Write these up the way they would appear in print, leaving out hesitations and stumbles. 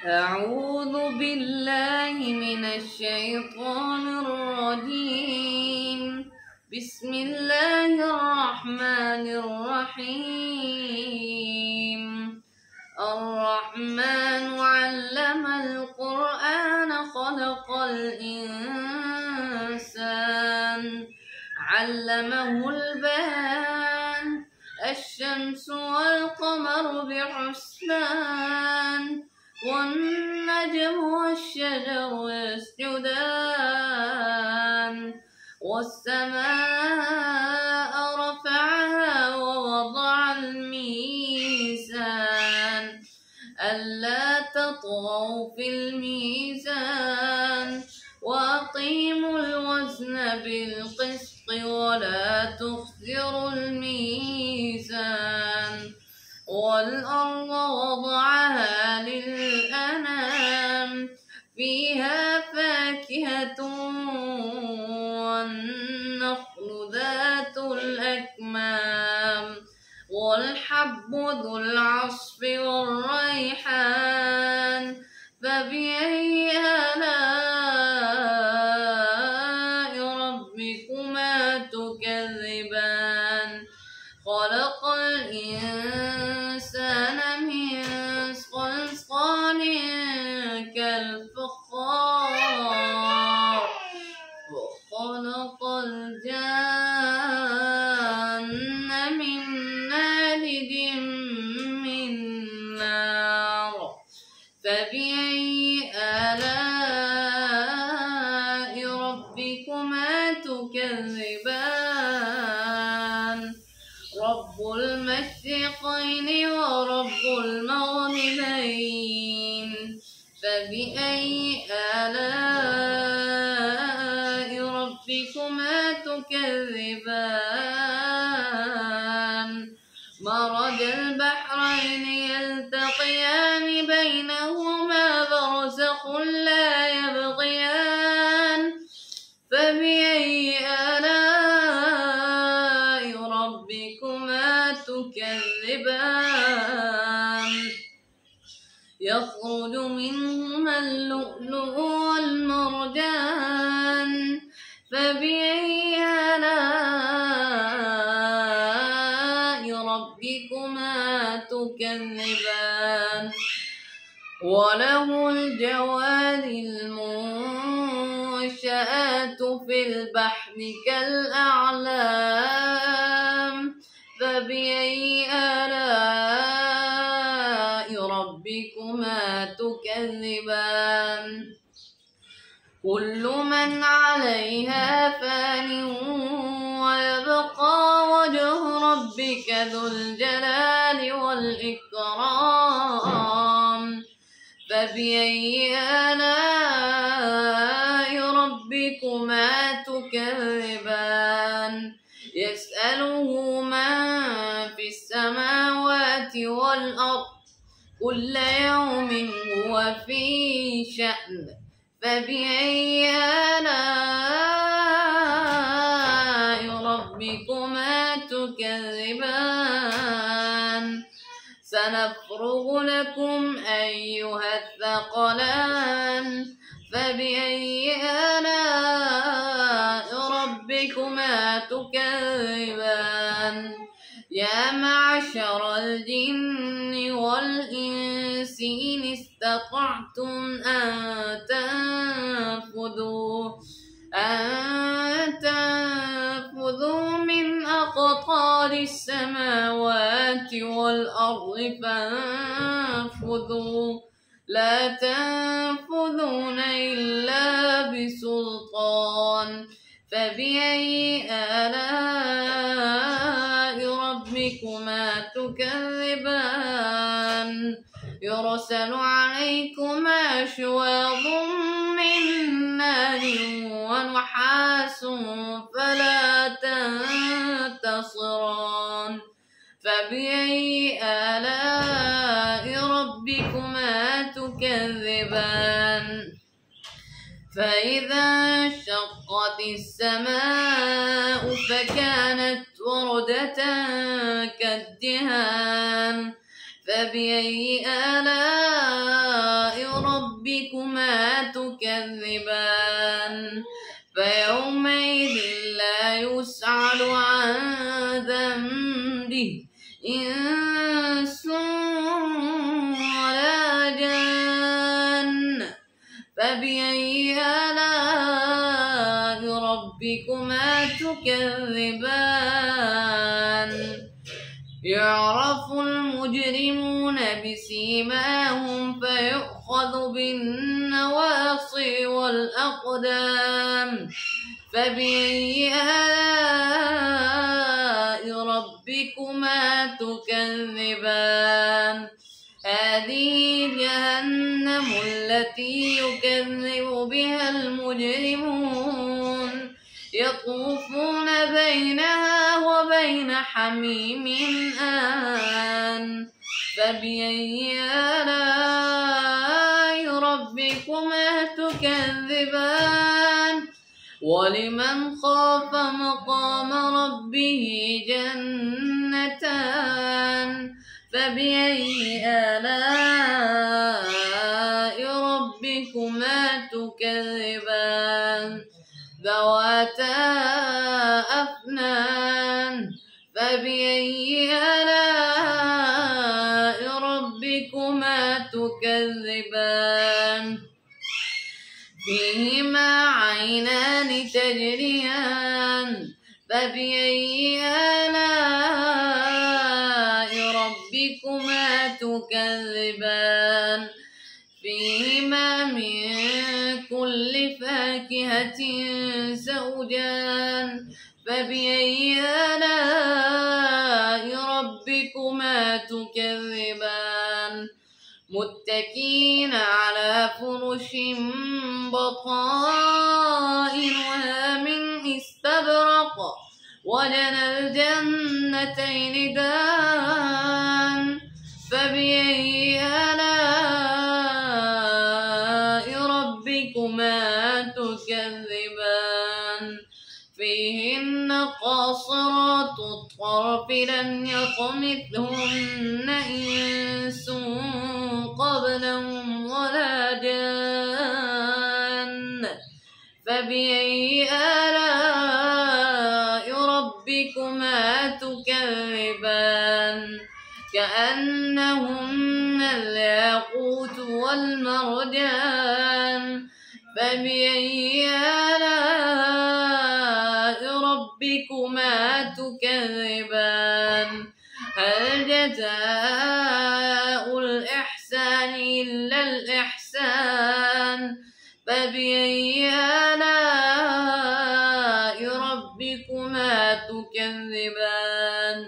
أعوذ بالله من الشيطان الرجيم. بسم الله الرحمن الرحيم. الرحمن علم القرآن خلق الإنسان علمه البيان. الشمس والقمر بحسبان والنجم والشجر يسجدان والسماء رفعها ووضع الميزان ألا تطغوا في الميزان وأقيموا الوزن بالقسط ولا تخسروا الميزان. والأرض وضعها للأنام فيها فاكهة والنخل ذات الأكمام والحب ذو العصف والريحان. فبأي آلاء ربكما تكذبان؟ خلق الإنسان من صلصال كالفخار وخلق الجن من مارج من نار. فبأي آلاء ربكما تكذبان؟ رب المشرقين ورب المغربين. فبأي آلاء ربكما تكذبان؟ مرج البحرين يلتقيان بينهما برزخ لا يبغيان. فبأي آلاء ربكما تكذبان؟ يخرج منهما اللؤلؤ والمرجان. فبأي آلاء ربكما تكذبان؟ وله الجوار المنشآت في البحر كالأعلام. فبأي آلاء ربكما تكذبان؟ كل من عليها فان ويبقى وجه ربك ذو الجلال والإكرام. فبأي آلاء ربكما تكذبان؟ يسأله من في السماوات والأرض كل يوم هو في شأن. فبأي آلاء ربكما تكذبان؟ سنفرغ لكم أيها الثقلان. فبأي آلاء ربكما تكذبان؟ يا معشر الجن والإنس إن استطعتم أن تنفذوا من أقطار السماوات والأرض فانفذوا لا تنفذون إلا بسلطان. فبأي آلاء ربكما تكذبان؟ يرسل عليكما شواظ من نار ونحاس فلا تنتصران. فبأي آلاء ربكما تكذبان؟ فإذا انشقت السماء فكانت وردة كالدهان. فبأي آلاء ربكما تكذبان فيومئذ لا يسأل عن ذنبه إنس ولا جان فبأي آلاء ربكما تكذبان يعرف المجرمون بسيماهم فيؤخذ بالنواصي والأقدام فبأي آلاء ربكما تكذبان هذه جهنم التي يكذب بها المجرمون يطوفون بينها وبين حميم آن فبأي آلاء ربكما تكذبان ولمن خاف مقام ربه جنتان فبأي آلاء ربكما تكذبان ذواتا أفنان فبأي آلاء ربكما تكذبان فيهما عينان تجريان فبأي آلاء ربكما تكذبان فيهما من كل فاكهة زوجان فبأي آلاء ربكما تكذبان متكئين على فرش بطائنها من استبرق وجنى الجنتين دان فبأي آلاء ربكما تكذبان فيهن قاصرات الطرف لم يطمثهن إنس قبلهم ولا جان فبأي آلاء ربكما تكذبان كأنهن الياقوت والمرجان فبأي آلاء ربكما تكذبان هل جزاء الإحسان إلا الإحسان فبأي آلاء ربكما تكذبان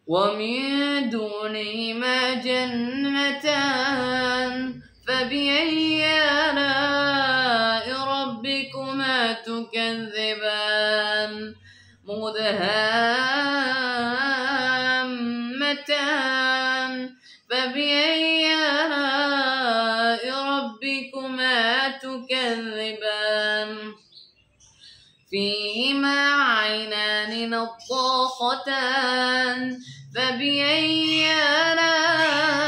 ومن دونهما جنتان فبأي آلاء ربكما تكذبان مدهامتان فبأي آلاء ربكما تكذبان فيهما عينان نضاختان فبأي آلاء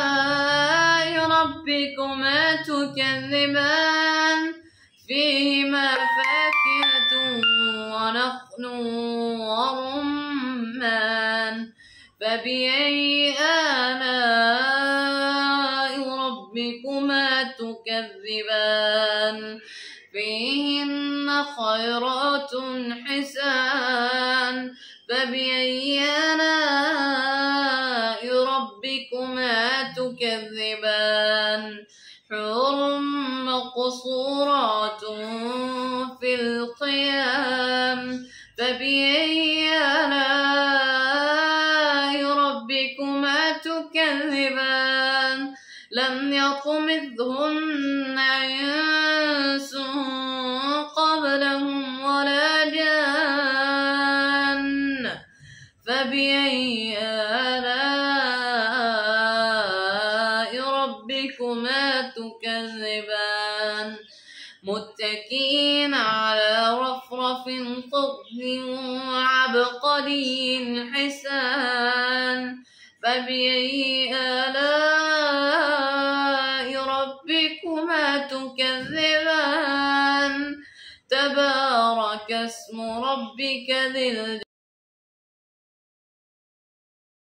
ربكما تكذبان فيهما فاكهة ونخل ورمان فبأي آلاء ربكما تكذبان فيهن خيرات حسان فبأي آلاء ربكما تكذبان حور مقصورات في الخيام فبأي آلاء ربكما تكذبان لم يطمثهن إنس قبلهم ولا جان فبأي آلاء ربكما تكذبان متكئين على رفرف خضر وعبقري حسان فبأي آلاء ربكما تكذبان تكذبان تبارك اسم ربك ذي